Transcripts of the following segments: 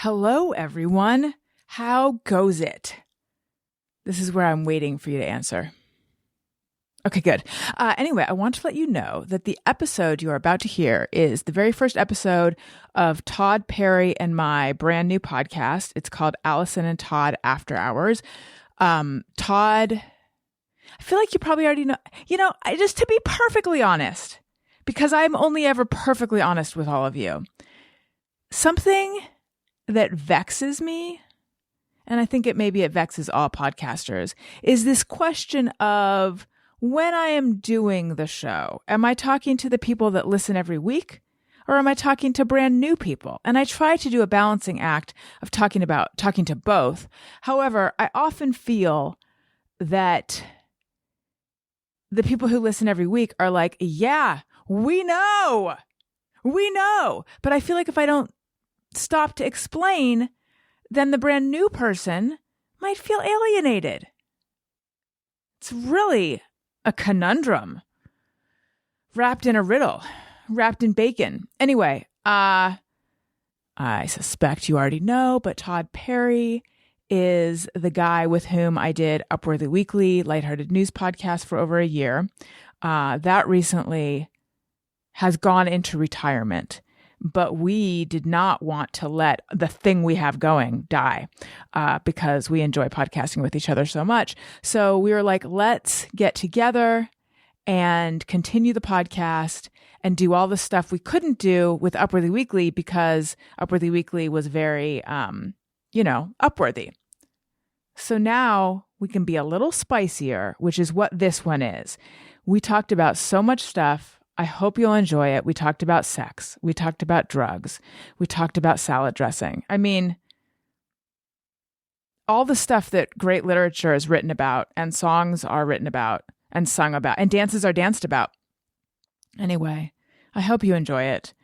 Hello, everyone. How goes it? This is where I'm waiting for you to answer. Okay, good. Anyway, I want to let you know that the episode you are about to hear is the very first episode of Todd Perry and my brand new podcast. It's called Alison and Todd After Hours. Todd, I feel like you probably already know. Just to be perfectly honest, because I'm only ever perfectly honest with all of you, something that vexes me, and I think it vexes all podcasters, is this question of when I am doing the show, am I talking to the people that listen every week, or am I talking to brand new people? And I try to do a balancing act of talking to both. However, I often feel that the people who listen every week are like, yeah, we know. But I feel like if I don't stop to explain, then the brand new person might feel alienated. It's really a conundrum wrapped in a riddle, wrapped in bacon. Anyway, I suspect you already know, but Todd Perry is the guy with whom I did Upworthy Weekly, lighthearted news podcast for over a year. That recently has gone into retirement. But we did not want to let the thing we have going die because we enjoy podcasting with each other so much. So we were like, let's get together and continue the podcast and do all the stuff we couldn't do with Upworthy Weekly because Upworthy Weekly was very, Upworthy. So now we can be a little spicier, which is what this one is. We talked about so much stuff. I hope you'll enjoy it. We talked about sex. We talked about drugs. We talked about salad dressing. I mean, all the stuff that great literature is written about and songs are written about and sung about and dances are danced about. Anyway, I hope you enjoy it.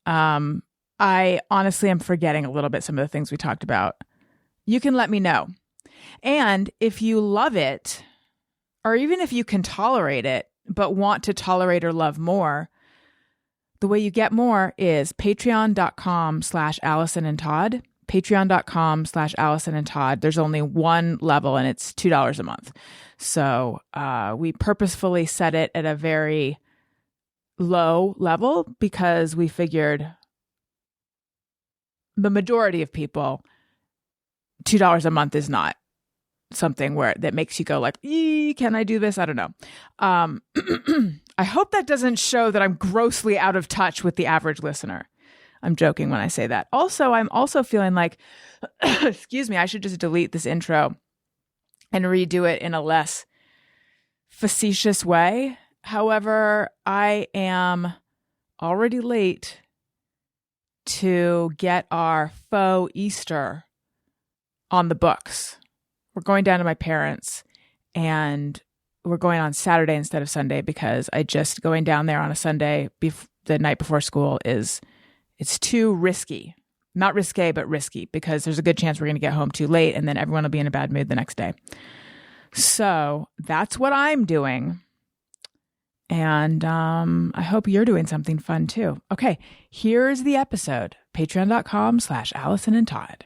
I honestly am forgetting a little bit some of the things we talked about. You can let me know. And if you love it, or even if you can tolerate it, but want to tolerate or love more, the way you get more is patreon.com/Alison and Todd. Patreon.com/Alison and Todd. There's only one level and it's $2 a month. So we purposefully set it at a very low level because we figured the majority of people, $2 a month is not something that makes you go like, can I do this? I don't know. I hope that doesn't show that I'm grossly out of touch with the average listener. I'm joking when I say that. Also, I'm also feeling like, excuse me, I should just delete this intro and redo it in a less facetious way. However, I am already late to get our faux Easter on the books. We're going down to my parents and we're going on Saturday instead of Sunday because going down there on a Sunday the night before school it's too risky. Not risque, but risky because there's a good chance we're going to get home too late and then everyone will be in a bad mood the next day. So that's what I'm doing. And I hope you're doing something fun too. Okay, here's the episode. Patreon.com/Alison and Todd.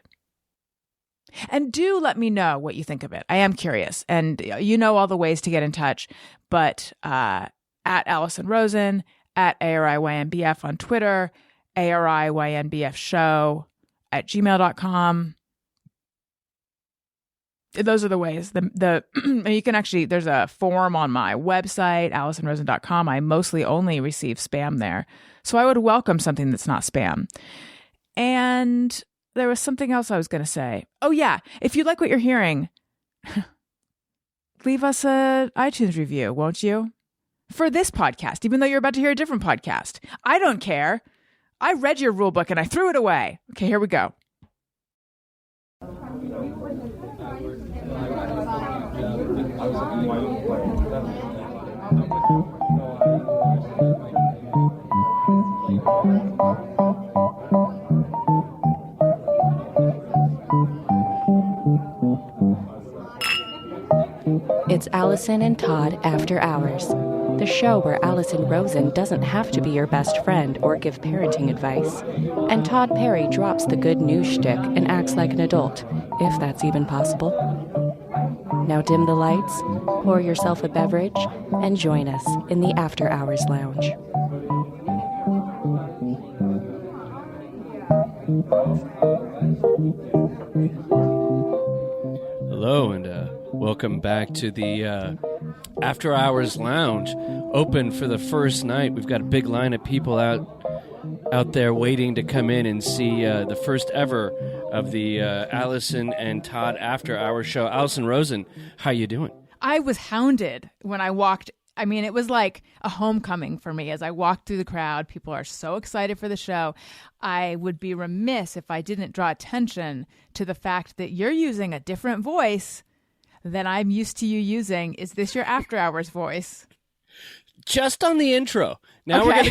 And do let me know what you think of it. I am curious. And you know all the ways to get in touch. But at Alison Rosen, at ARIYNBF on Twitter, ARIYNBF show at gmail.com. Those are the ways. You can actually, there's a form on my website, AlisonRosen.com. I mostly only receive spam there. So I would welcome something that's not spam. And there was something else I was going to say. Oh, yeah. If you like what you're hearing, leave us an iTunes review, won't you? For this podcast, even though you're about to hear a different podcast. I don't care. I read your rule book and I threw it away. Okay, here we go. It's Alison and Todd After Hours, the show where Alison Rosen doesn't have to be your best friend or give parenting advice, and Todd Perry drops the good news shtick and acts like an adult, if that's even possible. Now dim the lights, pour yourself a beverage, and join us in the After Hours Lounge. Hello, and welcome back to the After Hours Lounge. Open for the first night. We've got a big line of people out there waiting to come in and see the first ever of the Alison and Todd After Hours show. Alison Rosen, how you doing? I was hounded when I walked. I mean, it was like a homecoming for me as I walked through the crowd. People are so excited for the show. I would be remiss if I didn't draw attention to the fact that you're using a different voice than I'm used to you using. Is this your After Hours voice? Just on the intro. Now Okay.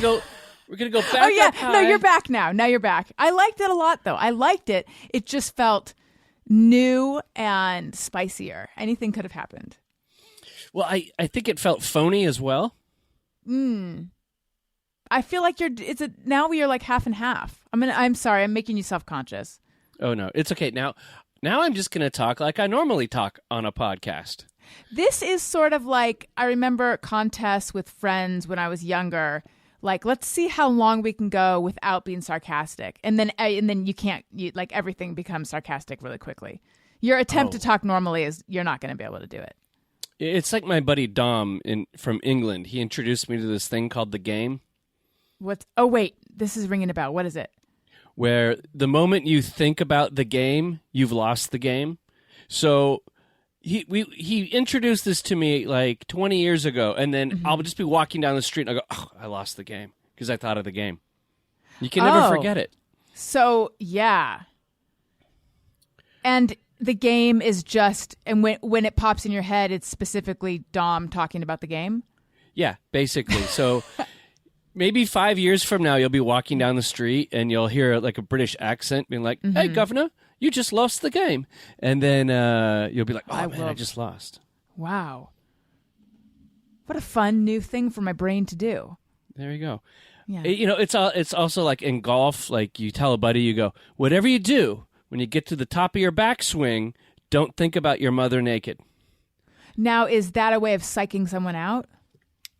we're gonna go back. Oh yeah, up high. no, you're back now. Now you're back. I liked it a lot, though. I liked it. It just felt new and spicier. Anything could have happened. Well, I think it felt phony as well. I feel like now you're like half and half. I'm sorry. I'm making you self-conscious. Oh no, it's okay. Now I'm just gonna talk like I normally talk on a podcast. This is sort of like, I remember contests with friends when I was younger. Like, let's see how long we can go without being sarcastic. And then like everything becomes sarcastic really quickly. Your attempt to talk normally is, you're not going to be able to do it. It's like my buddy Dom from England. He introduced me to this thing called the game. Oh, wait, this is ringing a bell. What is it? Where the moment you think about the game, you've lost the game. So he introduced this to me like 20 years ago, and then I'll just be walking down the street and I go, oh, I lost the game because I thought of the game. You can never forget it. So, yeah. And the game is just, and when it pops in your head, it's specifically Dom talking about the game? Yeah, basically. So maybe 5 years from now, you'll be walking down the street and you'll hear like a British accent being like, hey, governor, you just lost the game. And then you'll be like, oh, I just lost. Wow. What a fun new thing for my brain to do. There you go. Yeah. It's also like in golf, like you tell a buddy, you go, whatever you do, when you get to the top of your backswing, don't think about your mother naked. Now, is that a way of psyching someone out?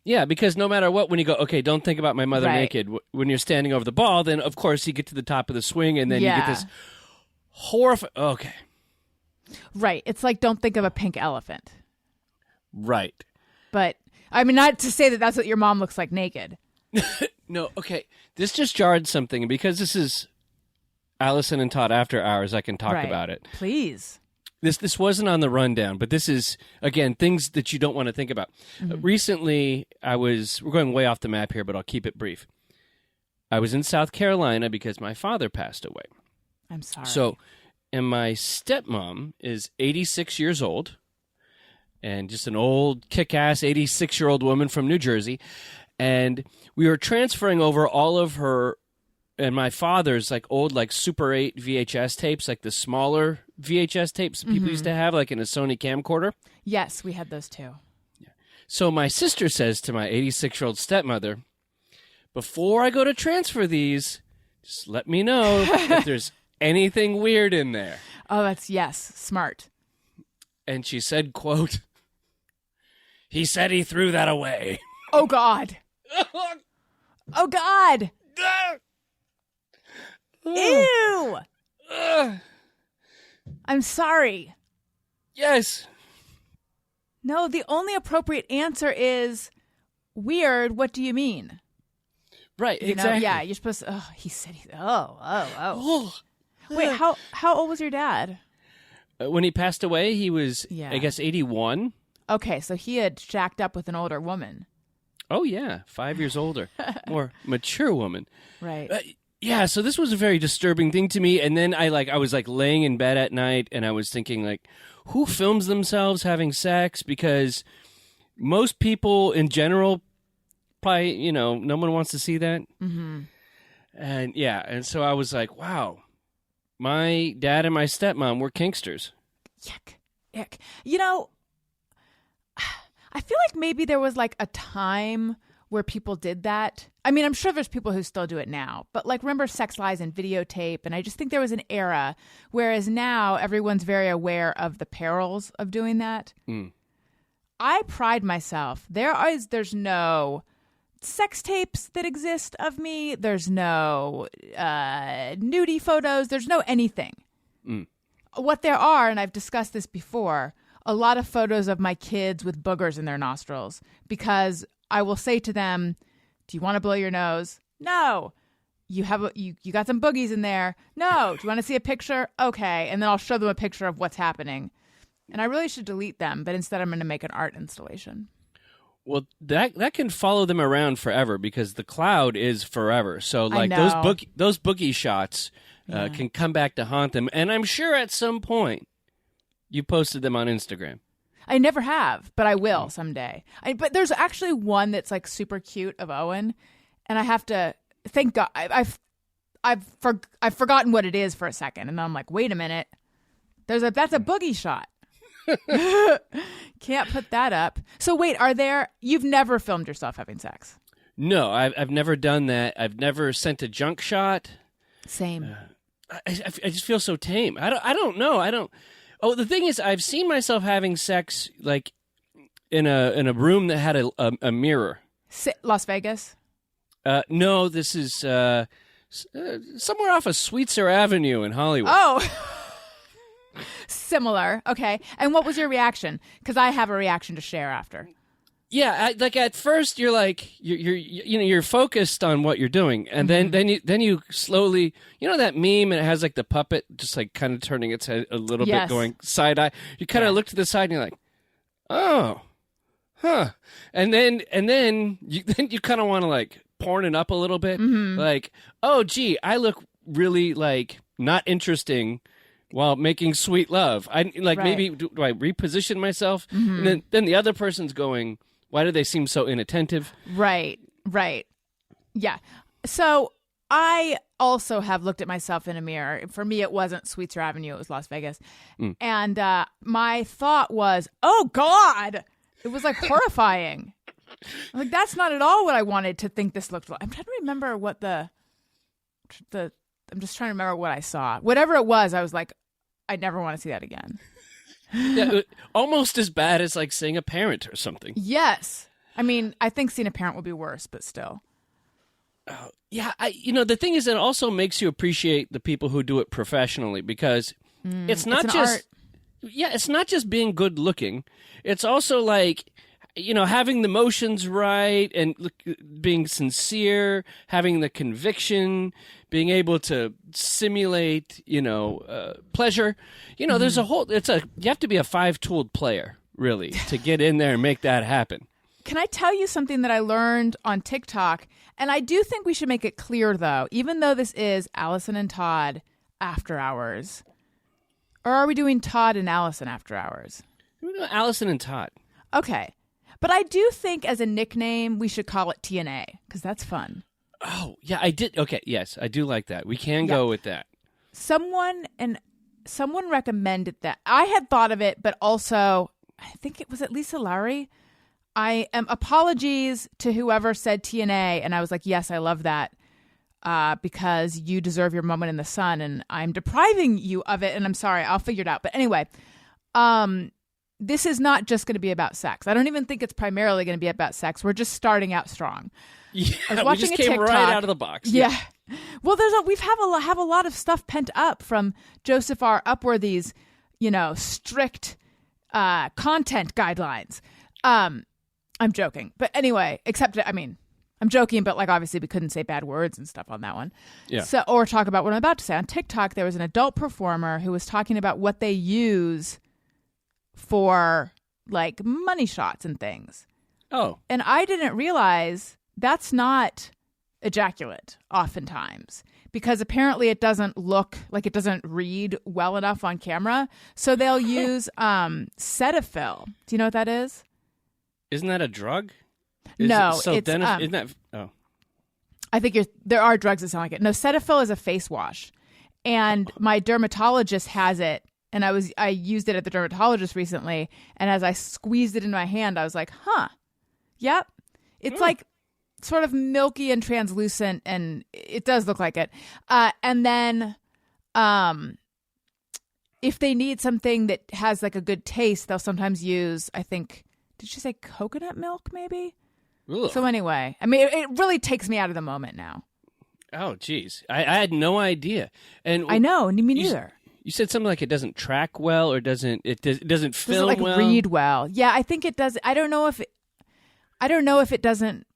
Yeah, because no matter what, when you go, okay, don't think about my mother naked, when you're standing over the ball, then of course you get to the top of the swing and then you get this horrifying. Okay. Right. It's like, don't think of a pink elephant. Right. But, I mean, not to say that that's what your mom looks like naked. No, okay. This just jarred something. Because this is Alison and Todd After Hours, I can talk about it. Please. This wasn't on the rundown, but this is, again, things that you don't want to think about. Recently, we're going way off the map here, but I'll keep it brief. I was in South Carolina because my father passed away. I'm sorry. So, and my stepmom is 86 years old, and just an old, kick-ass 86-year-old woman from New Jersey, and we were transferring over all of her and my father's like old like Super 8 VHS tapes, like the smaller VHS tapes people used to have like in a Sony camcorder. Yes, we had those too. Yeah. So my sister says to my 86-year-old stepmother, before I go to transfer these, just let me know if there's anything weird in there. Oh, smart. And she said, quote, he said he threw that away. Oh, God. Oh, God. Ew. I'm sorry. Yes. No, the only appropriate answer is weird. What do you mean? Right, exactly. Yeah, you're supposed to, he said, Wait, how old was your dad? When he passed away, he was, I guess, 81. Okay, so he had shacked up with an older woman. Oh, yeah, 5 years older. More mature woman. Right. Yeah, so this was a very disturbing thing to me. And then I was laying in bed at night and I was thinking like, who films themselves having sex? Because most people in general probably, no one wants to see that. Mm-hmm. And yeah, and so I was like, wow, my dad and my stepmom were kinksters. Yuck. I feel like maybe there was like a time where people did that. I mean, I'm sure there's people who still do it now, but like remember Sex Lies and videotape. And I just think there was an era, whereas now everyone's very aware of the perils of doing that. I pride myself. There's no sex tapes that exist of me. There's no nudie photos. There's no anything. What there are, and I've discussed this before, a lot of photos of my kids with boogers in their nostrils, because I will say to them, do you want to blow your nose? No. You got some boogies in there. No. Do you want to see a picture? Okay. And then I'll show them a picture of what's happening. And I really should delete them, but instead I'm going to make an art installation. Well, that can follow them around forever because the cloud is forever. So like those boogie shots can come back to haunt them. And I'm sure at some point you posted them on Instagram. I never have, but I will someday. But there's actually one that's like super cute of Owen, and I have to thank God I've forgotten what it is for a second, and then I'm like, wait a minute, that's a boogie shot. Can't put that up. So wait, you've never filmed yourself having sex? No, I've never done that. I've never sent a junk shot. Same. I just feel so tame. I don't know. Oh, the thing is, I've seen myself having sex like in a room that had a mirror. Las Vegas? No, this is somewhere off of Sweetser Avenue in Hollywood. Oh, similar. Okay, and what was your reaction? Because I have a reaction to share after. Yeah, like at first you're like you're focused on what you're doing, and then you slowly, that meme, and it has like the puppet just like kind of turning its head a little bit, going side eye. You kind of look to the side and you're like, oh, huh, and then you kind of want to like porn it up a little bit, like, oh gee, I look really like not interesting while making sweet love. Maybe do I reposition myself, and then the other person's going, why do they seem so inattentive? Right. Yeah. So I also have looked at myself in a mirror. For me, it wasn't Sweetser Avenue. It was Las Vegas. And my thought was, oh, God. It was like horrifying. Like, that's not at all what I wanted to think this looked like. I'm trying to remember what I'm just trying to remember what I saw. Whatever it was, I was like, I never want to see that again. Yeah, almost as bad as like seeing a parent or something. Yes. I mean, I think seeing a parent would be worse, but still. Yeah, the thing is, it also makes you appreciate the people who do it professionally, because it's not it's not just being good looking. It's also like, having the motions right and being sincere, having the conviction, being able to simulate, pleasure. There's you have to be a 5-tooled player, really, to get in there and make that happen. Can I tell you something that I learned on TikTok? And I do think we should make it clear, though, even though this is Alison and Todd After Hours. Or are we doing Todd and Alison After Hours? We're doing Alison and Todd. Okay. But I do think as a nickname, we should call it TNA, because that's fun. Oh, yeah, I did. Okay, yes, I do like that. We can go with that. Someone recommended that. I had thought of it, but also, I think it was at Lisa Lowry. Apologies to whoever said TNA, and I was like, yes, I love that, because you deserve your moment in the sun, and I'm depriving you of it, and I'm sorry, I'll figure it out. But anyway, this is not just going to be about sex. I don't even think it's primarily going to be about sex. We're just starting out strong. Yeah, I was watching we just came TikTok, right out of the box. Yeah. Well, we have a lot of stuff pent up from Joseph R. Upworthy's, strict content guidelines. I'm joking, but anyway, I'm joking, but like obviously we couldn't say bad words and stuff on that one. Yeah. So, or talk about what I'm about to say. On TikTok, there was an adult performer who was talking about what they use for like money shots and things. Oh. And I didn't realize that's not ejaculate oftentimes, because apparently it doesn't look like, it doesn't read well enough on camera. So they'll use Cetaphil. Do you know what that is? Isn't that a drug? No, isn't that? Oh, I think there are drugs that sound like it. No, Cetaphil is a face wash, and my dermatologist has it and I used it at the dermatologist recently, and as I squeezed it in my hand, I was like, huh, yep. It's like sort of milky and translucent, and it does look like it. And then if they need something that has like a good taste, they'll sometimes use, I think, did she say coconut milk maybe? Ugh. So anyway, I mean, it really takes me out of the moment now. Oh, geez. I had no idea. And I know, me neither. You said something like it doesn't track well or it doesn't film doesn't like well? read well. Yeah, I think it does. I don't know if it doesn't.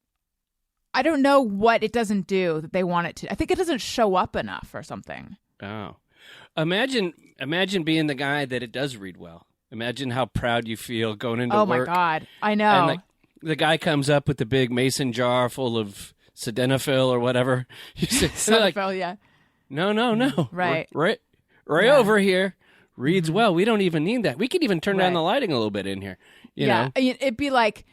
I don't know what it doesn't do that they want it to. I think it doesn't show up enough or something. Oh. Imagine being the guy that it does read well. Imagine how proud you feel going into work. Oh my God. I know. And like the guy comes up with the big mason jar full of sildenafil or whatever. You say, Sildenafil, yeah. No. Right. Right over here. Reads well. We don't even need that. We could even turn down the lighting a little bit in here. You know? It'd be like,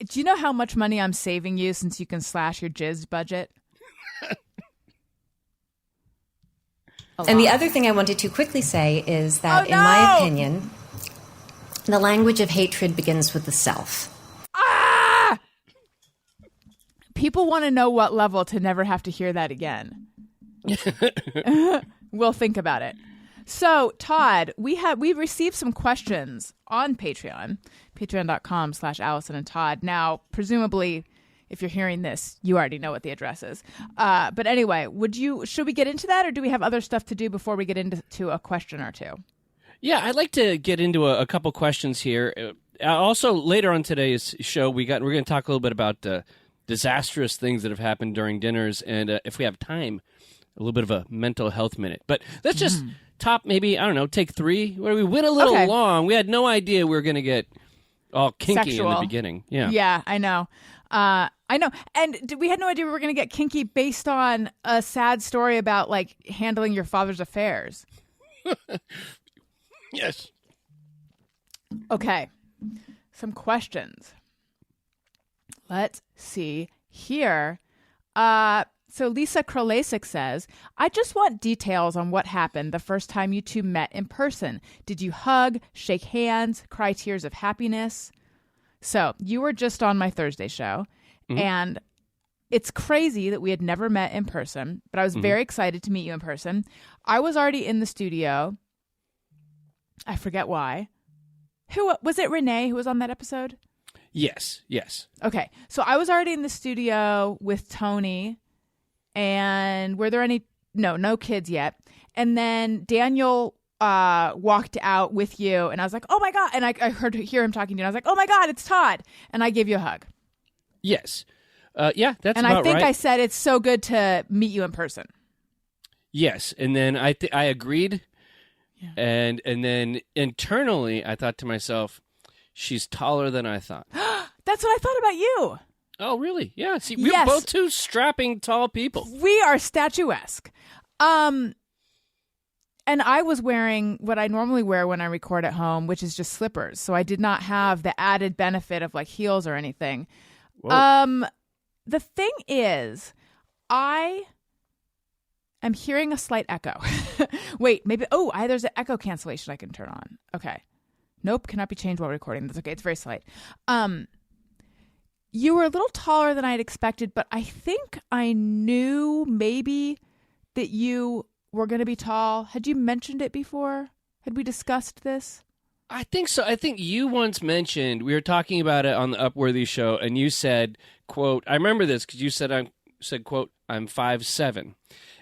do you know how much money I'm saving you since you can slash your jizz budget? And the other thing I wanted to quickly say is that, in my opinion, the language of hatred begins with the self. People want to know what level to never have to hear that again. We'll think about it. So, Todd, we received some questions on Patreon, patreon.com/Alison and Todd. Now, presumably, if you're hearing this, you already know what the address is. But anyway, should we get into that, or do we have other stuff to do before we get into a question or two? Yeah, I'd like to get into a couple questions here. Also, later on today's show, we're going to talk a little bit about disastrous things that have happened during dinners, and if we have time, a little bit of a mental health minute. But let's just top maybe, I don't know, take 3, where we went a little long. We had no idea we were going to get all kinky in the beginning. Yeah, I know. I know. And we had no idea we were going to get kinky based on a sad story about like handling your father's affairs. Yes. Okay. Some questions. Let's see here. So Lisa Krolasic says, I just want details on what happened the first time you two met in person. Did you hug, shake hands, cry tears of happiness? So you were just on my Thursday show, and it's crazy that we had never met in person, but I was very excited to meet you in person. I was already in the studio. I forget why. Who was it? Renee who was on that episode? Yes. Okay. So I was already in the studio with Tony, and were there any, no kids yet. And then Daniel walked out with you, and I was like, oh my God. And I hear him talking to you, and I was like, oh my God, it's Todd. And I gave you a hug. Yes. Yeah, that's and about right. And I think I said it's so good to meet you in person. Yes. And then I agreed. Yeah. And then internally, I thought to myself, she's taller than I thought. That's what I thought about you. Oh, really? Yeah. See, we're both two strapping, tall people. We are statuesque. And I was wearing what I normally wear when I record at home, which is just slippers. So I did not have the added benefit of like heels or anything. Whoa. The thing is, I am hearing a slight echo. Wait, maybe. Oh, there's an echo cancellation I can turn on. Okay. Nope, cannot be changed while recording. That's okay. It's very slight. You were a little taller than I had expected, but I think I knew maybe that you were going to be tall. Had you mentioned it before? Had we discussed this? I think so. I think you once mentioned, we were talking about it on the Upworthy show, and you said, quote, I remember this because you said, quote, I'm 5'7".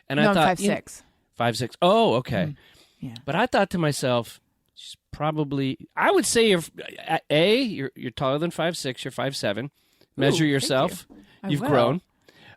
And no, I thought, I'm 5'6". 5'6". Oh, okay. Yeah. But I thought to myself, she's probably, I would say you're taller than 5'6", you're 5'7". Measure yourself. You've grown.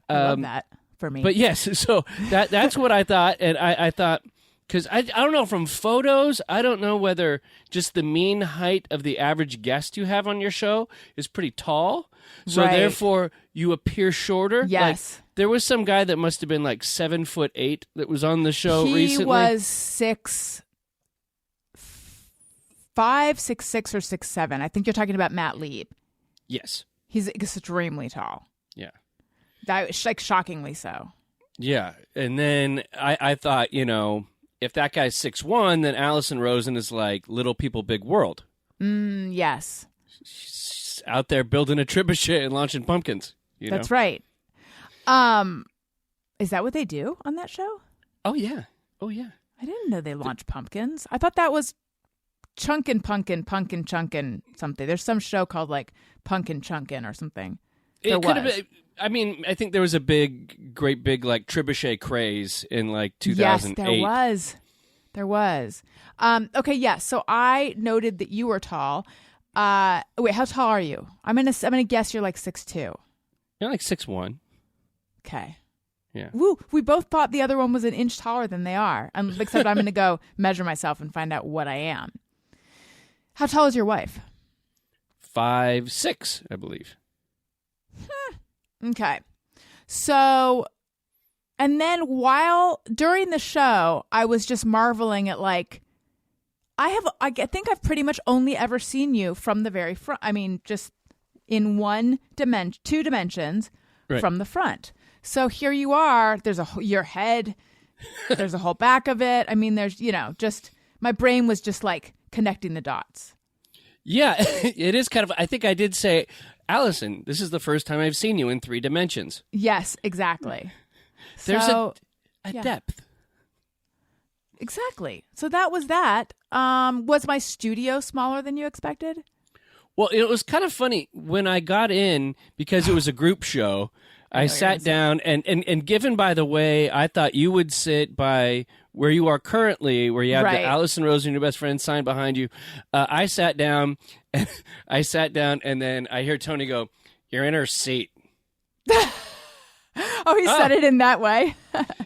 I love that for me. But yes, so that's what I thought. And I thought, because I don't know, from photos, I don't know whether just the mean height of the average guest you have on your show is pretty tall. So therefore, you appear shorter. Yes. Like, there was some guy that must have been like 7'8" that was on the show recently. He was 6'5", 6'6", or 6'7". I think you're talking about Matt Lieb. Yes. He's extremely tall. Yeah. That, like, shockingly so. Yeah. And then I thought, if that guy's 6'1", then Alison Rosen is like Little People, Big World. Yes. She's out there building a trebuchet and launching pumpkins. That's right. Is that what they do on that show? Oh, yeah. I didn't know they launched pumpkins. I thought that was Chunkin' Punkin', Punkin' Chunkin' something. There's some show called like Punkin' Chunkin' or something. It could have been. I mean, I think there was a great big like trebuchet craze in like 2008. Yes, there was. Okay, yes. So I noted that you were tall. Wait, how tall are you? I'm gonna guess you're like 6'2". You're like 6'1". Okay. Yeah. Woo! We both thought the other one was an inch taller than they are. Except I'm gonna go measure myself and find out what I am. How tall is your wife? 5'6", I believe. Okay. So, and then during the show, I was just marveling at like, I think I've pretty much only ever seen you from the very front. I mean, just in two dimensions from the front. So here you are, there's your head, there's a whole back of it. I mean, there's, just my brain was just like connecting the dots. Yeah, it is kind of, I think I did say, Alison, this is the first time I've seen you in 3 dimensions. Yes, exactly. There's a depth. Exactly. So that was that. Was my studio smaller than you expected? Well, it was kind of funny when I got in, because it was a group show, I sat down and given by the way, I thought you would sit by where you are currently, where you have the Alison Rosen, your best friend, sign behind you. I sat down and then I hear Tony go, "You're in her seat." Oh, he said it in that way.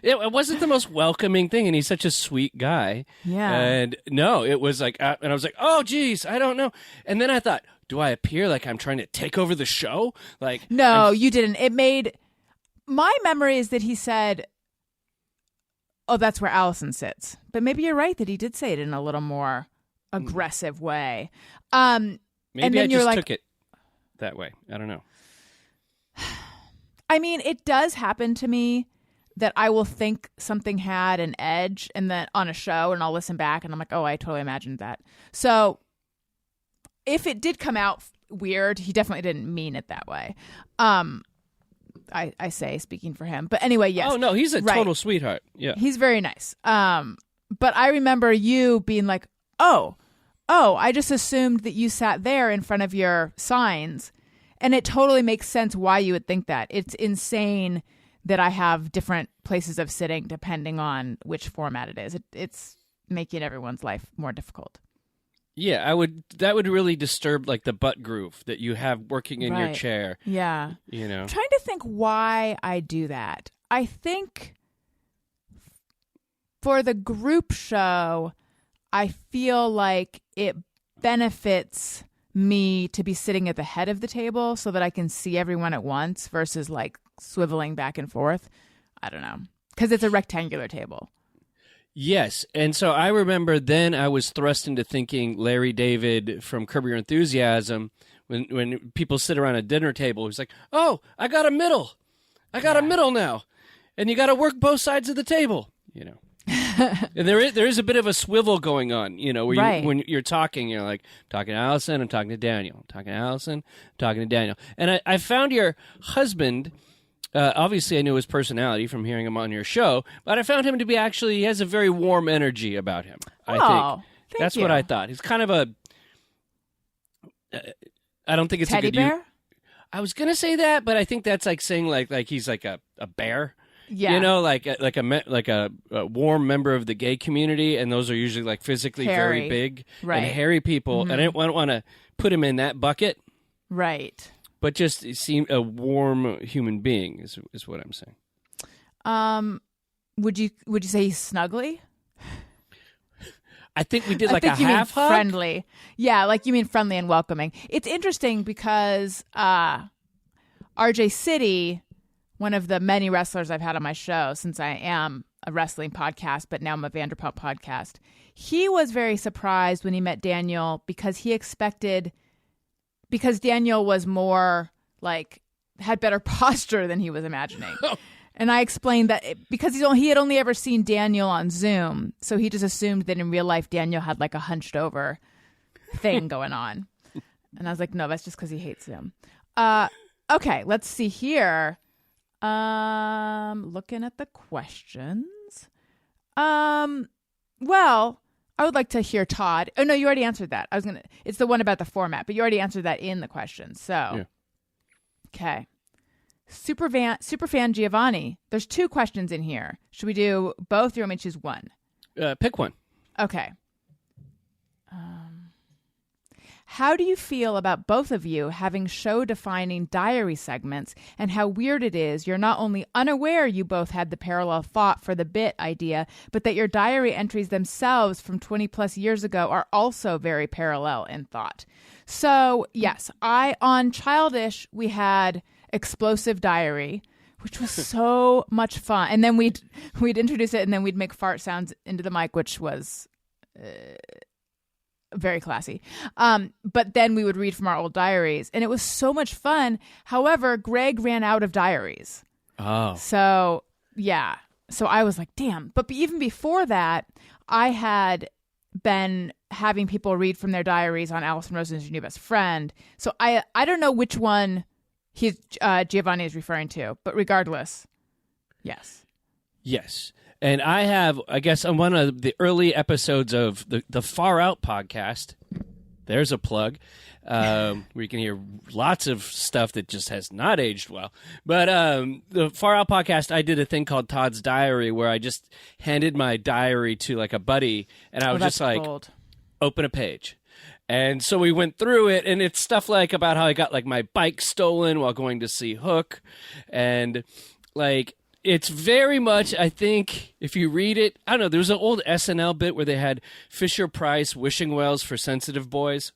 It wasn't the most welcoming thing, and he's such a sweet guy. Yeah. And no, it was like, and I was like, oh, geez, I don't know. And then I thought, do I appear like I'm trying to take over the show? Like, no, you didn't. My memory is that he said, "Oh, that's where Alison sits." But maybe you're right that he did say it in a little more aggressive way. Maybe and then I you're just like, took it that way. I don't know. I mean, it does happen to me that I will think something had an edge and then on a show, and I'll listen back and I'm like, oh, I totally imagined that. So if it did come out weird, he definitely didn't mean it that way. I say, speaking for him. But anyway, yes. Oh, no, he's a total sweetheart. Yeah. He's very nice. But I remember you being like, oh, I just assumed that you sat there in front of your signs. And it totally makes sense why you would think that. It's insane that I have different places of sitting depending on which format it is. It's making everyone's life more difficult. Yeah, that would really disturb like the butt groove that you have working in your chair. Yeah. You know. I'm trying to think why I do that. I think for the group show, I feel like it benefits me to be sitting at the head of the table so that I can see everyone at once versus like swiveling back and forth. I don't know. Because it's a rectangular table. Yes. And so I remember then I was thrust into thinking Larry David from Curb Your Enthusiasm when people sit around a dinner table. He's like, oh, I got a middle. I got a middle now. And you got to work both sides of the table, you know. And there is a bit of a swivel going on, you know, where when you're talking, you're like, talking to Alison, I'm talking to Daniel. I'm talking to Alison, I'm talking to Daniel. And I found your husband, obviously I knew his personality from hearing him on your show, but I found him to be he has a very warm energy about him, I think. That's what I thought. He's kind of I don't think it's teddy a good... bear? I was going to say that, but I think that's like saying like he's like a bear. Yeah. You know, like a warm member of the gay community, and those are usually like physically very big and hairy people. Mm-hmm. And I don't want to put him in that bucket. Right. But just seem a warm human being is what I'm saying. Would you say he's snuggly? I think we did like a half hug. Friendly. Yeah, like you mean friendly and welcoming. It's interesting because RJ City, one of the many wrestlers I've had on my show since I am a wrestling podcast, but now I'm a Vanderpump podcast. He was very surprised when he met Daniel because Daniel was more like, had better posture than he was imagining. And I explained that because he had only ever seen Daniel on Zoom, so he just assumed that in real life Daniel had like a hunched over thing going on. And I was like, no, that's just because he hates Zoom. Okay, let's see here. Looking at the questions. Well, I would like to hear Todd. Oh no, you already answered that. It's the one about the format, but you already answered that in the question. So, yeah. Okay. Superfan Giovanni. There's 2 questions in here. Should we do both, or you want me to choose one? Pick one. Okay. How do you feel about both of you having show-defining diary segments, and how weird it is you're not only unaware you both had the parallel thought for the bit idea, but that your diary entries themselves from 20-plus years ago are also very parallel in thought? So, yes, on Childish, we had Explosive Diary, which was so much fun. And then we'd introduce it, and then we'd make fart sounds into the mic, which was... very classy. But then we would read from our old diaries, and it was so much fun. However, Greg ran out of diaries. Oh. So, yeah. So I was like, damn. But even before that, I had been having people read from their diaries on Alison Rosen's Your New Best Friend. So I don't know which one Giovanni is referring to, but regardless, yes. Yes. And I have, I guess, on one of the early episodes of the Far Out podcast, there's a plug, where you can hear lots of stuff that just has not aged well. But the Far Out podcast, I did a thing called Todd's Diary, where I just handed my diary to like a buddy, and I was just like, cold. Open a page. And so we went through it, and it's stuff like about how I got like my bike stolen while going to see Hook, and like... It's very much, I think, if you read it, I don't know, there was an old SNL bit where they had Fisher-Price wishing wells for sensitive boys.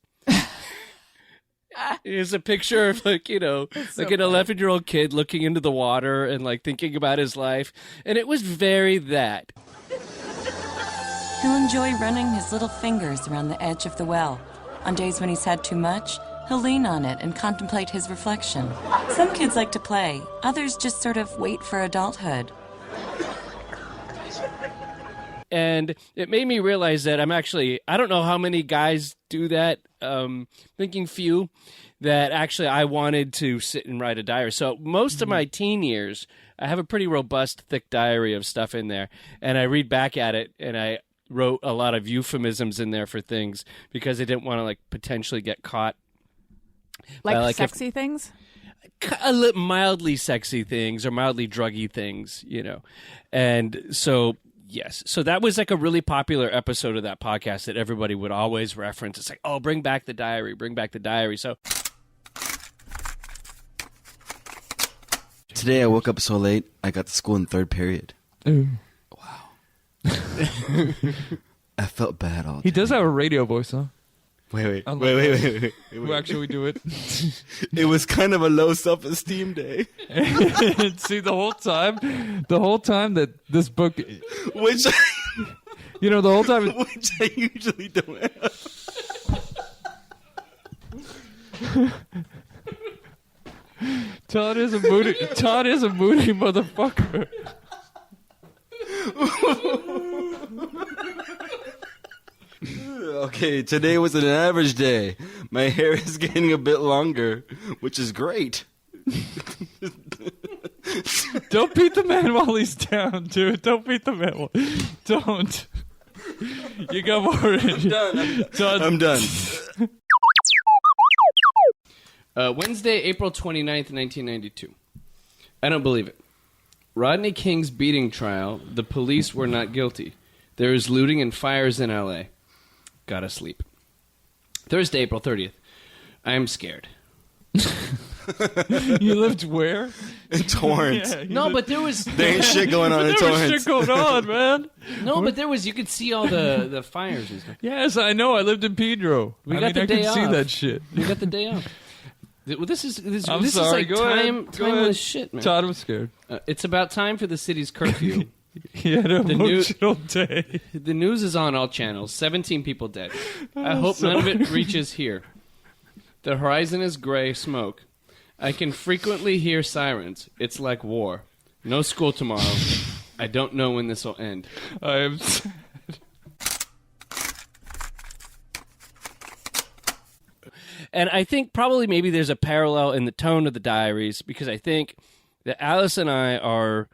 It's a picture of, like, you know, so like an 11-year-old kid looking into the water and, like, thinking about his life. And it was very that. He'll enjoy running his little fingers around the edge of the well. On days when he's had too much, he'll lean on it and contemplate his reflection. Some kids like to play. Others just sort of wait for adulthood. And it made me realize that I don't know how many guys do that, thinking few, that actually I wanted to sit and write a diary. So most of my teen years, I have a pretty robust, thick diary of stuff in there. And I read back at it, and I wrote a lot of euphemisms in there for things because I didn't want to, like, potentially get caught. Like sexy things? Mildly sexy things or mildly druggy things, you know. And so, yes. So that was like a really popular episode of that podcast that everybody would always reference. It's like, oh, bring back the diary, bring back the diary. So today I woke up so late, I got to school in 3rd period. Ooh. Wow. I felt bad all day. He does have a radio voice, huh? Wait. Who actually do it? It was kind of a low self-esteem day. See, the whole time that this book... Which... You know, the whole time... Which I usually don't have. Todd is a moody motherfucker. Okay, today was an average day. My hair is getting a bit longer, which is great. Don't beat the man while he's down, dude. Don't beat the man. Don't. You got more. I'm done. Wednesday, April 29th, 1992. I don't believe it. Rodney King's beating trial, the police were not guilty. There is looting and fires in L.A. Gotta sleep. Thursday, April 30th. I am scared. You lived where? In Torrance. Yeah, no, but there was... There ain't shit going on in Torrance. There was shit going on, man. No, but there was... You could see all the fires and stuff. Yes, I know. I lived in Pedro. I could see that shit. We got the day off. Well, this is I'm sorry. Is like timeless shit, man. Todd was scared. It's about time for the city's curfew. He had an emotional day. The news is on all channels. 17 people dead. I hope none of it reaches here. The horizon is gray smoke. I can frequently hear sirens. It's like war. No school tomorrow. I don't know when this will end. I am sad. And I think probably maybe there's a parallel in the tone of the diaries because I think that Alice and I are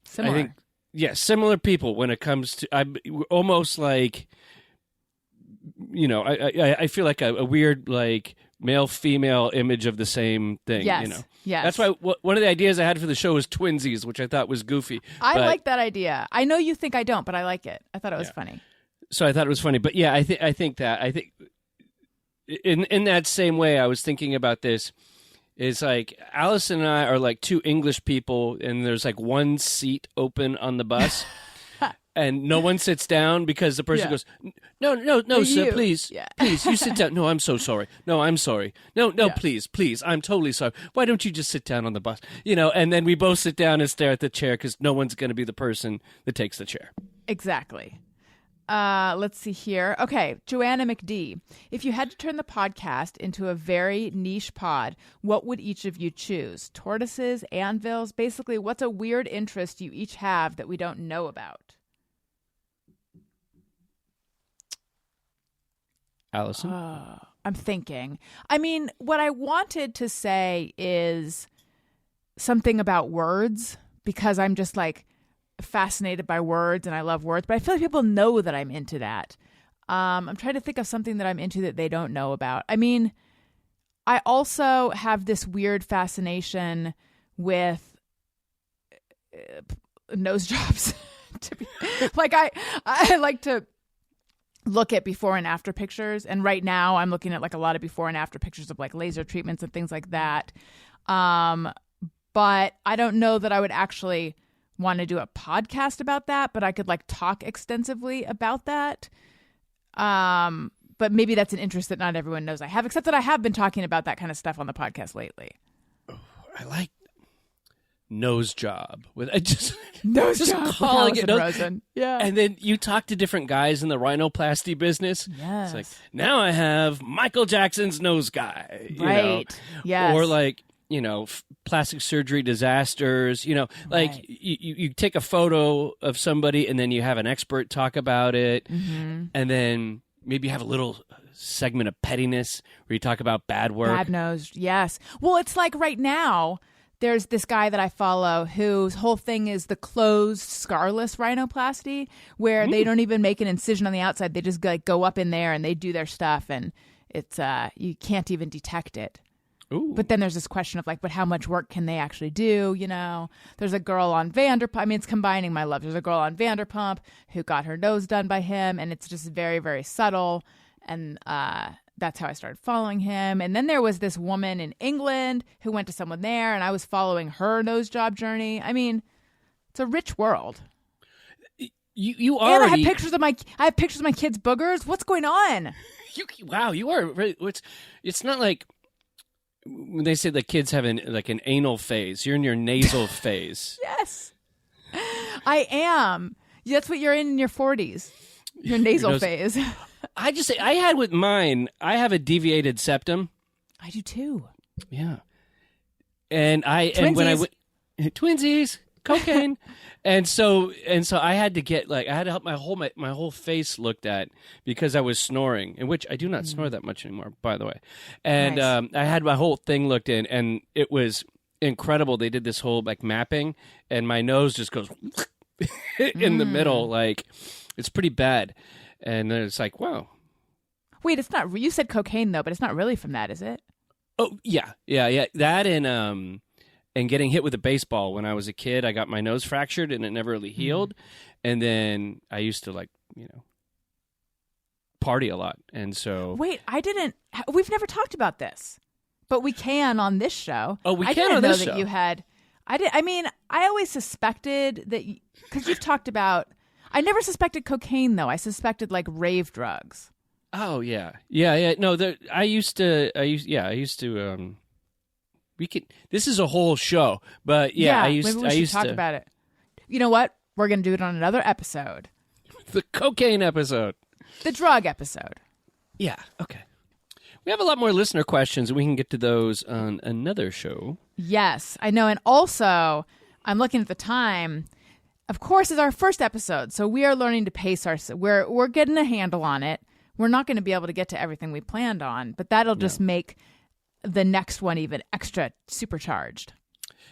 Similar. I think, similar people when it comes to we're almost like, I feel like a weird like male-female image of the same thing. Yes. Yes. That's why one of the ideas I had for the show was twinsies, which I thought was goofy. I like that idea. I know you think I don't, but I like it. I thought it was funny. So I thought it was funny, but I think in that same way, I was thinking about this. Is like Alison and I are like two English people, and there's like one seat open on the bus, and no one sits down because the person goes, "No, sir, please, please, you sit down." "No, I'm so sorry. No, I'm sorry. No, please, I'm totally sorry. Why don't you just sit down on the bus?" And then we both sit down and stare at the chair because no one's going to be the person that takes the chair. Exactly. Let's see here. Okay, Joanna McD. If you had to turn the podcast into a very niche pod, what would each of you choose? Tortoises, anvils? Basically, what's a weird interest you each have that we don't know about? Allison? I'm thinking. I mean, what I wanted to say is something about words because I'm just like fascinated by words and I love words, but I feel like people know that I'm into that. I'm trying to think of something that I'm into that they don't know about. I mean, I also have this weird fascination with nose jobs. Like I like to look at before and after pictures, and right now I'm looking at like a lot of before and after pictures of like laser treatments and things like that. But I don't know that I would actually want to do a podcast about that, but I could like talk extensively about that. But maybe that's an interest that not everyone knows I have, except that I have been talking about that kind of stuff on the podcast lately. I like nose job with nose just job calling with it Alison Rosen. Yeah. And then you talk to different guys in the rhinoplasty business. Yes. It's like, now I have Michael Jackson's nose guy. Right. Yes. Or like, plastic surgery disasters, like Right. you take a photo of somebody and then you have an expert talk about it. Mm-hmm. And then maybe you have a little segment of pettiness where you talk about bad work. Bad nose. Yes. Well, it's like right now, there's this guy that I follow whose whole thing is the closed scarless rhinoplasty, where they don't even make an incision on the outside. They just like go up in there and they do their stuff, and it's you can't even detect it. Ooh. But then there's this question of like, but how much work can they actually do? There's a girl on Vanderpump. I mean, it's combining my love. There's a girl on Vanderpump who got her nose done by him, and it's just very, very subtle. And that's how I started following him. And then there was this woman in England who went to someone there, and I was following her nose job journey. I mean, it's a rich world. You already. And I have pictures of my kids' boogers. What's going on? Wow, you are. It's not like when they say the kids have an anal phase. You're in your nasal phase. Yes, I am. That's what you're in your 40s. Your nasal phase. I just say I had with mine. I have a deviated septum. I do too. Yeah, and Twinsies. when I went twinsies, cocaine, and so I had to get I had to help my whole face looked at because I was snoring, in which I do not snore that much anymore, by the way, and Nice. I had my whole thing looked in, and it was incredible. They did this whole mapping, and my nose just goes in the middle, it's pretty bad. And then it's like, wow. Wait, it's not. You said cocaine though, but it's not really from that, is it? Oh yeah. That and getting hit with a baseball when I was a kid. I got my nose fractured and it never really healed. And then I used to party a lot, and so Wait, I didn't. We've never talked about this, but we can on this show. Oh, we I can didn't on know this that show. you had. I mean, I always suspected that because you've talked about. I never suspected cocaine though. I suspected rave drugs. Oh yeah. No, I used to. We could. This is a whole show, but yeah, I used. Maybe we I should used talk to. about it. You know what? We're gonna do it on another episode, The cocaine episode. the drug episode. Yeah. Okay. We have a lot more listener questions, and we can get to those on another show. Yes, I know, and also I'm looking at the time. Of course, it's our first episode, so we are learning to pace ourselves. We're getting a handle on it. We're not going to be able to get to everything we planned on, but that'll just make the next one even extra supercharged.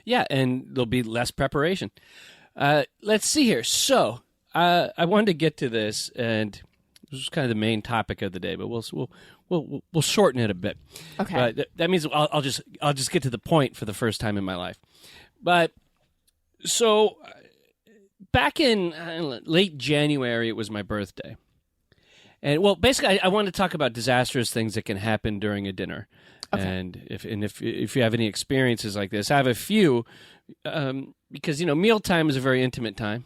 Yeah, and there'll be less preparation. Let's see here. So I wanted to get to this, and this was kind of the main topic of the day, but we'll shorten it a bit. Okay. But that means I'll just get to the point for the first time in my life. But so back in late January, it was my birthday. And well, basically, I wanted to talk about disastrous things that can happen during a dinner. Okay. And if you have any experiences like this, I have a few, because mealtime is a very intimate time.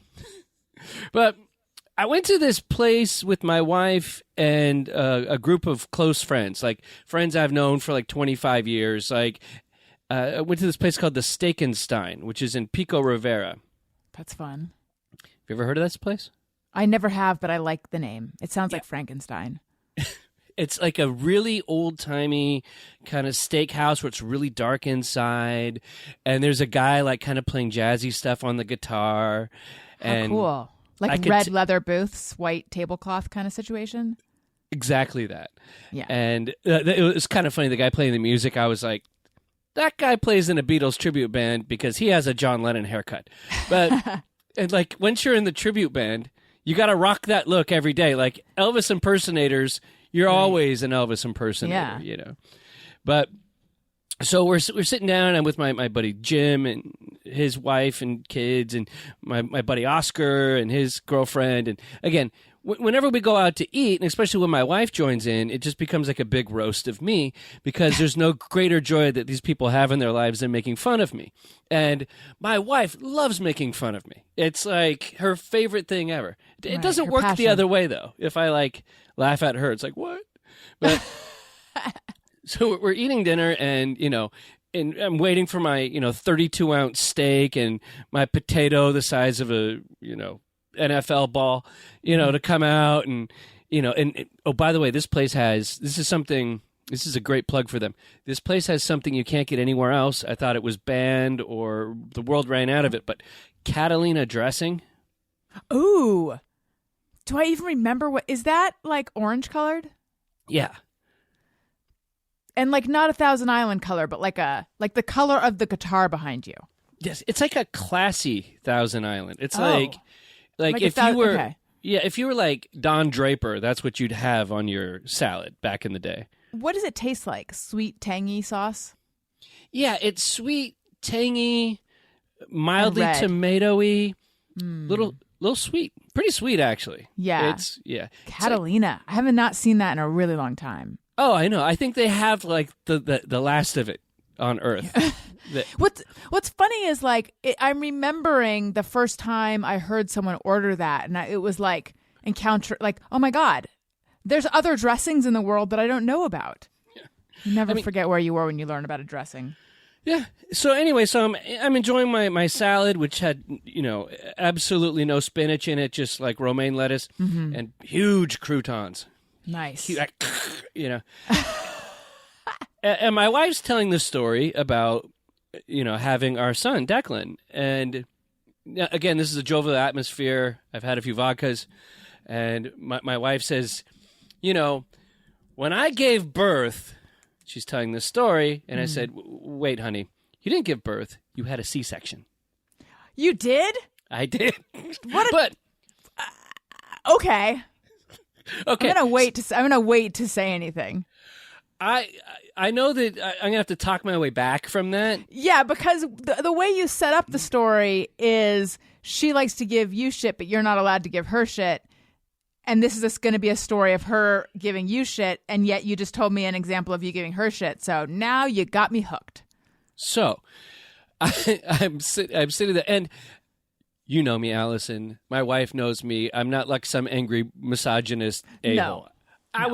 But I went to this place with my wife and a group of close friends, like friends I've known for like 25 years. Like I went to this place called the Steakenstein, which is in Pico Rivera. That's fun. Have you ever heard of this place? I never have, but I like the name. It sounds like Frankenstein. It's like a really old-timey kind of steakhouse where it's really dark inside, and there's a guy like kind of playing jazzy stuff on the guitar. And cool. Like red leather booths, white tablecloth kind of situation? Exactly that. Yeah. And it was kind of funny. The guy playing the music, I was like, that guy plays in a Beatles tribute band because he has a John Lennon haircut. But and like once you're in the tribute band, you got to rock that look every day. Like Elvis impersonators, you're always an Elvis impersonator, But so we're sitting down, and I'm with my buddy Jim and his wife and kids, and my buddy Oscar and his girlfriend. And again, whenever we go out to eat, and especially when my wife joins in, it just becomes like a big roast of me because there's no greater joy that these people have in their lives than making fun of me. And my wife loves making fun of me. It's like her favorite thing ever. It doesn't work the other way, though. If I like laugh at her, it's like, what? But so we're eating dinner, and and I'm waiting for my 32-ounce steak and my potato the size of a NFL ball, to come out, and oh, by the way, this is a great plug for them. This place has something you can't get anywhere else. I thought it was banned or the world ran out of it, but Catalina dressing. Ooh. Do I even remember is that like orange colored? Yeah. And like not a Thousand Island color, but like the color of the guitar behind you. Yes, it's like a classy Thousand Island. It's like if you were like Don Draper, that's what you'd have on your salad back in the day. What does it taste like? Sweet, tangy sauce? Yeah, it's sweet, tangy, mildly tomatoey, little sweet. Pretty sweet, actually. Yeah. Catalina. I haven't not seen that in a really long time. Oh, I know. I think they have like the last of it on Earth. What's funny is I'm remembering the first time I heard someone order that, and it was like oh my God, there's other dressings in the world that I don't know about. Yeah. You never forget where you were when you learn about a dressing. Yeah. So anyway, I'm enjoying my salad, which had absolutely no spinach in it, just like romaine lettuce and huge croutons. Nice. And my wife's telling the story about having our son Declan, and again, this is a jovial atmosphere. I've had a few vodkas, and my wife says, when I gave birth. She's telling this story, and I said, wait, honey, you didn't give birth. You had a C-section. You did? I did. Okay. Okay. I'm gonna wait to say anything. I know that I'm gonna have to talk my way back from that. Yeah, because the way you set up the story is she likes to give you shit, but you're not allowed to give her shit. And this is just going to be a story of her giving you shit, and yet you just told me an example of you giving her shit. So now you got me hooked. So I'm sitting there, and you know me, Alison. My wife knows me. I'm not like some angry misogynist a-hole. No. I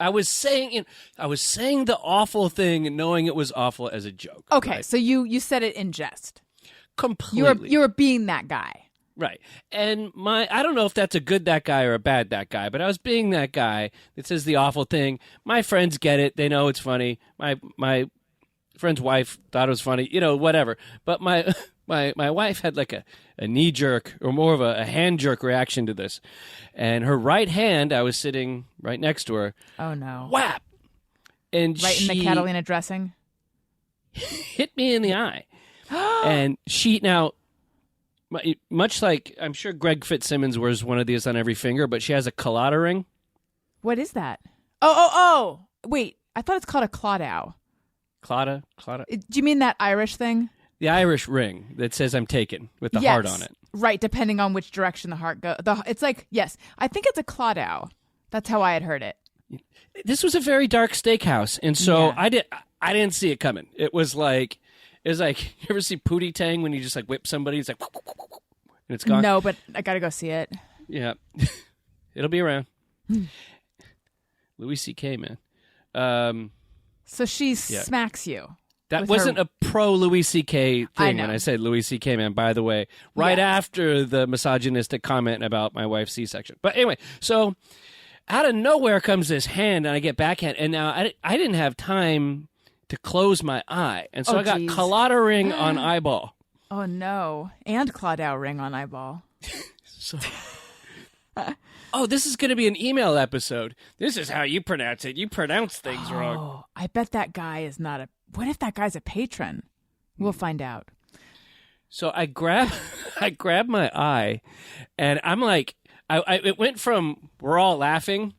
was saying the awful thing, knowing it was awful as a joke. Okay, right? So you said it in jest. Completely. You were being that guy. Right. And I don't know if that's a good that guy or a bad that guy, but I was being that guy that says the awful thing. My friends get it. They know it's funny. My friend's wife thought it was funny, whatever. But my my wife had like a knee jerk or more of a hand jerk reaction to this. And her right hand, I was sitting right next to her. Oh, no. Whap! And right in the Catalina dressing? Hit me in the eye. And now, much like, I'm sure Greg Fitzsimmons wears one of these on every finger, but she has a colada ring. What is that? Oh. Wait, I thought it's called a clawdow. Clawda? Do you mean that Irish thing? The Irish ring that says I'm taken with the heart on it. Right, depending on which direction the heart goes. It's like, yes, I think it's a clawdow. That's how I had heard it. This was a very dark steakhouse, and so I didn't see it coming. It was like, you ever see Pootie Tang when you just like whip somebody? It's like, and it's gone. No, but I got to go see it. Yeah. It'll be around. Louis C.K., man. So she smacks you. That wasn't a pro Louis C.K. thing when I said Louis C.K., man, by the way, right after the misogynistic comment about my wife's C-section. But anyway, so out of nowhere comes this hand, and I get backhand, and now I didn't have time to close my eye, and so I got colada ring on eyeball. Oh, no. And clawdow ring on eyeball. So... Oh, this is going to be an email episode. This is how you pronounce it. You pronounce things wrong. Oh, I bet that guy is not a... What if that guy's a patron? We'll find out. So I grab my eye, and I'm like, it went from we're all laughing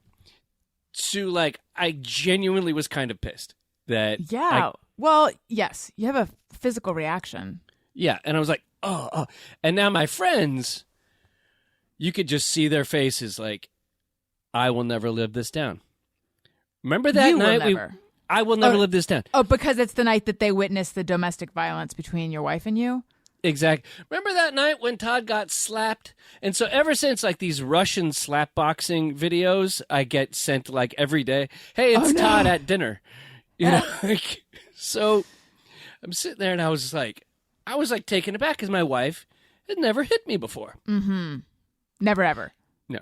to like I genuinely was kind of pissed that. Yeah. Well, yes, you have a physical reaction. Yeah, and I was like, oh, and now my friends, you could just see their faces like, I will never live this down. Remember that night? I will never live this down. Oh, because it's the night that they witnessed the domestic violence between your wife and you? Exactly. Remember that night when Todd got slapped? And so ever since, like, these Russian slap boxing videos I get sent, like, every day. Hey, it's Todd at dinner. You know? So I'm sitting there, and I was like taken aback because my wife had never hit me before. Mm-hmm. Never, ever. No.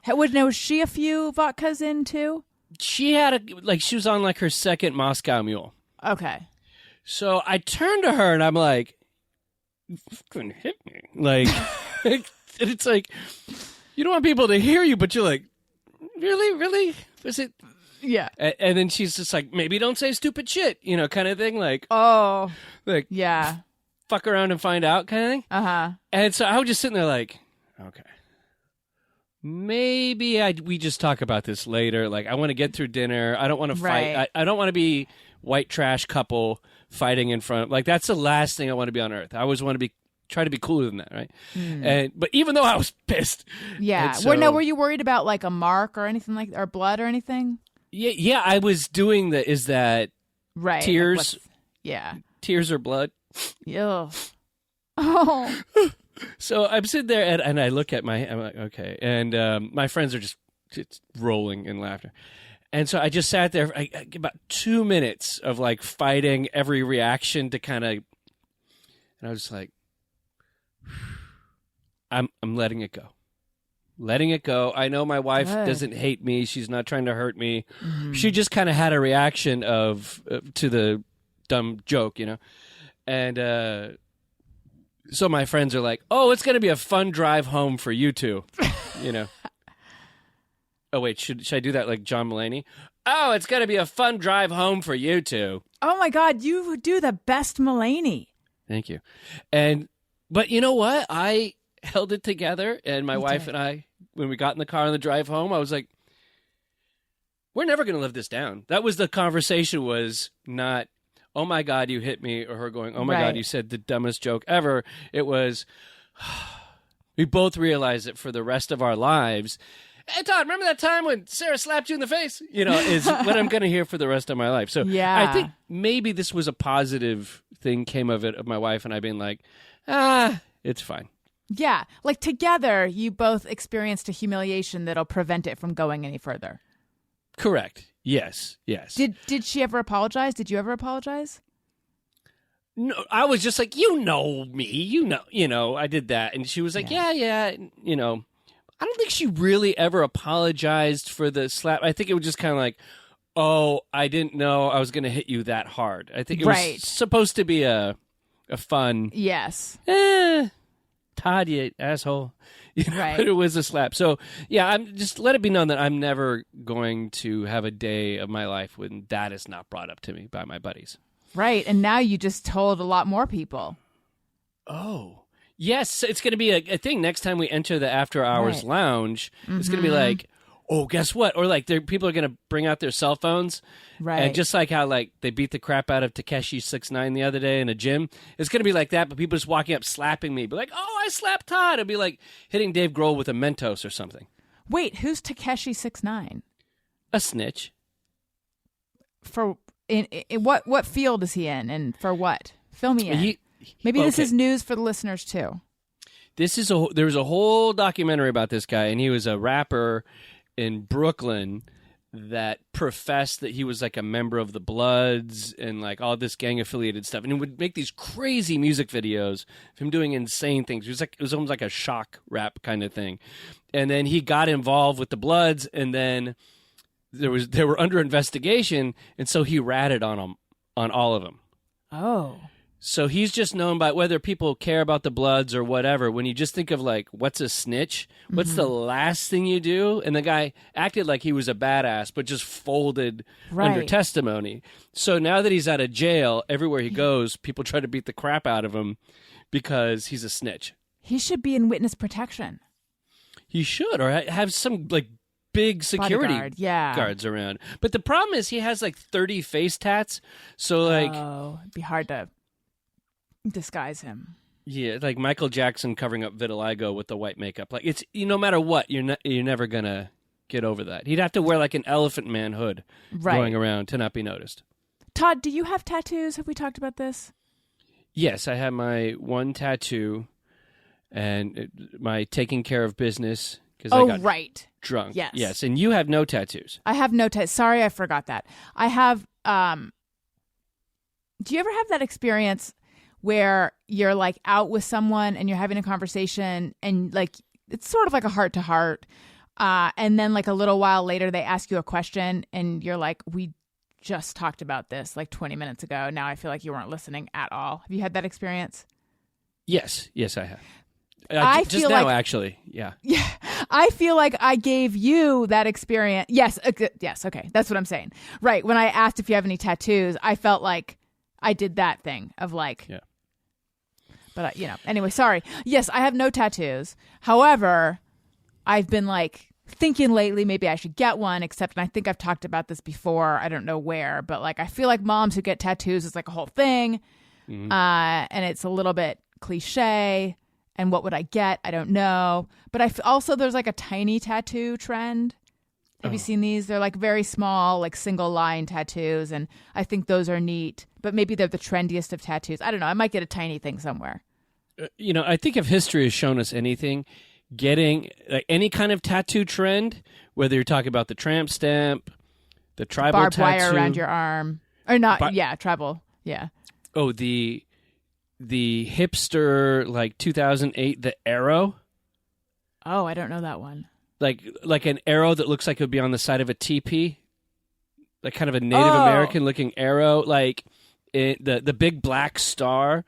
Was she a few vodkas in, too? She had she was on like her second Moscow Mule. Okay. So I turned to her and I'm like, you fucking hit me. Like, and it's like, you don't want people to hear you, but you're like, really? Was it? Yeah. And then she's just like, maybe don't say stupid shit, kind of thing. Like, like, yeah. Fuck around and find out kind of thing. Uh-huh. And so I was just sitting there like, okay. Maybe we just talk about this later. Like, I want to get through dinner. I don't want to fight. I don't want to be white trash couple fighting in front. Like, that's the last thing I want to be on earth. I always want to try to be cooler than that, right? But even though I was pissed, yeah. So, were you worried about like a mark or anything or blood or anything? Yeah. I was doing right tears? Like tears or blood? Yeah. Oh. So I'm sitting there and I look at I'm like, okay. And my friends are just rolling in laughter. And so I just sat there for about 2 minutes of like fighting every reaction to kind of, and I was just like, I'm letting it go. Letting it go. I know my wife doesn't hate me. She's not trying to hurt me. Mm-hmm. She just kind of had a reaction to the dumb joke, And, so my friends are like, oh, it's going to be a fun drive home for you two, Oh, wait, should I do that like John Mulaney? Oh, it's going to be a fun drive home for you two. Oh, my God, you do the best Mulaney. Thank you. But you know what? I held it together, and my wife and I, when we got in the car on the drive home, I was like, we're never going to live this down. That was the conversation, was not, oh my God, you hit me, or her going, oh my God, you said the dumbest joke ever. It was, we both realized that for the rest of our lives, hey, Todd, remember that time when Sarah slapped you in the face? Is what I'm going to hear for the rest of my life. So I think maybe this was a positive thing came of it, of my wife and I being like, it's fine. Yeah. Like together, you both experienced a humiliation that'll prevent it from going any further. Correct. Yes. Did she ever apologize? Did you ever apologize? No, I was just like, me, I did that. And she was like, yeah. I don't think she really ever apologized for the slap. I think it was just kind of like, oh, I didn't know I was going to hit you that hard. I think it was supposed to be a a fun. Yes. Todd, you asshole. Right. But it was a slap. So, yeah, I'm just let it be known that I'm never going to have a day of my life when that is not brought up to me by my buddies. Right. And now you just told a lot more people. Oh. Yes, it's going to be a thing next time we enter the after hours lounge. It's going to be like, oh, guess what? Or like people are going to bring out their cell phones. Right. And just like how like they beat the crap out of Takeshi 6ix9ine the other day in a gym, it's going to be like that, but people just walking up slapping me. Be like, oh, I slapped Todd. It'll be like hitting Dave Grohl with a Mentos or something. Wait, who's Takeshi 6ix9ine? A snitch. For in what field is he in, and for what? Fill me in. Maybe this is news for the listeners too. There was a whole documentary about this guy, and he was a rapper in Brooklyn that professed that he was like a member of the Bloods and like all this gang affiliated stuff, and he would make these crazy music videos of him doing insane things. It was almost like a shock rap kind of thing, and then he got involved with the Bloods, and then they were under investigation, and so he ratted on them, on all of them. Oh. So he's just known by whether people care about the Bloods or whatever. When you just think of like, what's a snitch? What's the last thing you do? And the guy acted like he was a badass, but just folded under testimony. So now that he's out of jail, everywhere he goes, people try to beat the crap out of him because he's a snitch. He should be in witness protection. He should, or have some like big security guards around. But the problem is he has like 30 face tats. So like, it'd be hard to disguise him. Yeah, like Michael Jackson covering up vitiligo with the white makeup. Like it's no matter what, you're never gonna get over that. He'd have to wear like an Elephant Man hood going around to not be noticed. Todd, do you have tattoos? Have we talked about this? Yes, I have my one tattoo and my taking care of business because I got drunk. Yes, and you have no tattoos. I have no tattoos. Sorry, I forgot that. I have. Do you ever have that experience where you're like out with someone and you're having a conversation and like it's sort of like a heart to heart, and then like a little while later they ask you a question and you're like, we just talked about this like 20 minutes ago. Now I feel like you weren't listening at all. Have you had that experience? Yes, I have. I just feel now, like, actually, yeah. I feel like I gave you that experience. Yes, okay, that's what I'm saying. Right, when I asked if you have any tattoos, I felt like I did that thing of like, but anyway, sorry. Yes, I have no tattoos. However, I've been like thinking lately maybe I should get one, except, and I think I've talked about this before, I don't know where, but like I feel like moms who get tattoos is like a whole thing, and it's a little bit cliche. And what would I get? I don't know. But also there's like a tiny tattoo trend. Have you seen these? They're like very small, like single line tattoos. And I think those are neat. But maybe they're the trendiest of tattoos. I don't know. I might get a tiny thing somewhere. I think if history has shown us anything, getting like any kind of tattoo trend, whether you're talking about the tramp stamp, the tribal barbed tattoo. wire around your arm. Or not, tribal. Yeah. Oh, the hipster, like 2008, the arrow. Oh, I don't know that one. Like an arrow that looks like it would be on the side of a teepee, like kind of a Native American looking arrow, like the big black star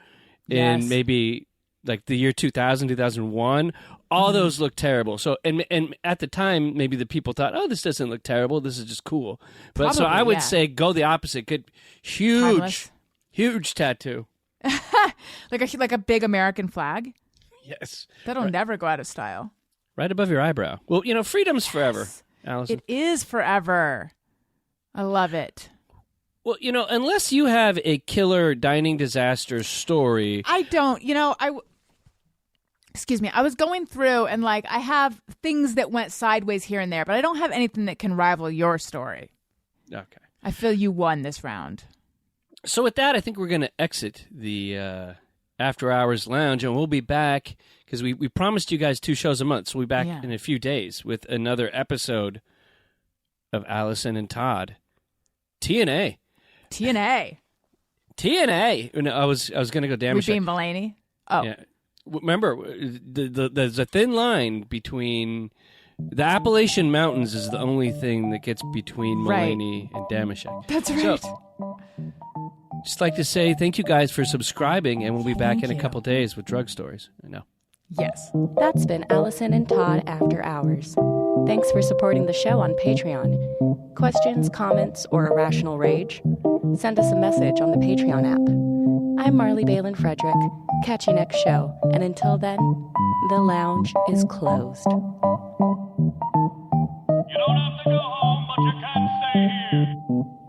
in maybe like the year 2000, 2001. All those look terrible. So and at the time, maybe the people thought, oh, this doesn't look terrible. This is just cool. But Probably, so I would say go the opposite. Good, Timeless. huge tattoo. like a big American flag? Yes. That'll never go out of style. Right above your eyebrow. Well, freedom's forever, Alison. It is forever. I love it. Well, unless you have a killer dining disaster story. I don't. Excuse me. I was going through and like I have things that went sideways here and there, but I don't have anything that can rival your story. Okay. I feel you won this round. So with that, I think we're going to exit the After Hours Lounge, and we'll be back because we promised you guys 2 shows a month. So we'll be back in a few days with another episode of Alison and Todd. TNA. No, I was going to go damage. Being Mulaney? Oh. Yeah. Remember, there's a thin line between... The Appalachian Mountains is the only thing that gets between Mulaney and Damashek. That's right. Just like to say thank you guys for subscribing, and we'll be back in a you. couple days with drug stories. I know. Yes. That's been Alison and Todd After Hours. Thanks for supporting the show on Patreon. Questions, comments, or irrational rage? Send us a message on the Patreon app. I'm Marley Balin Frederick. Catch you next show. And until then, the lounge is closed. You don't have to go home, but you can stay here.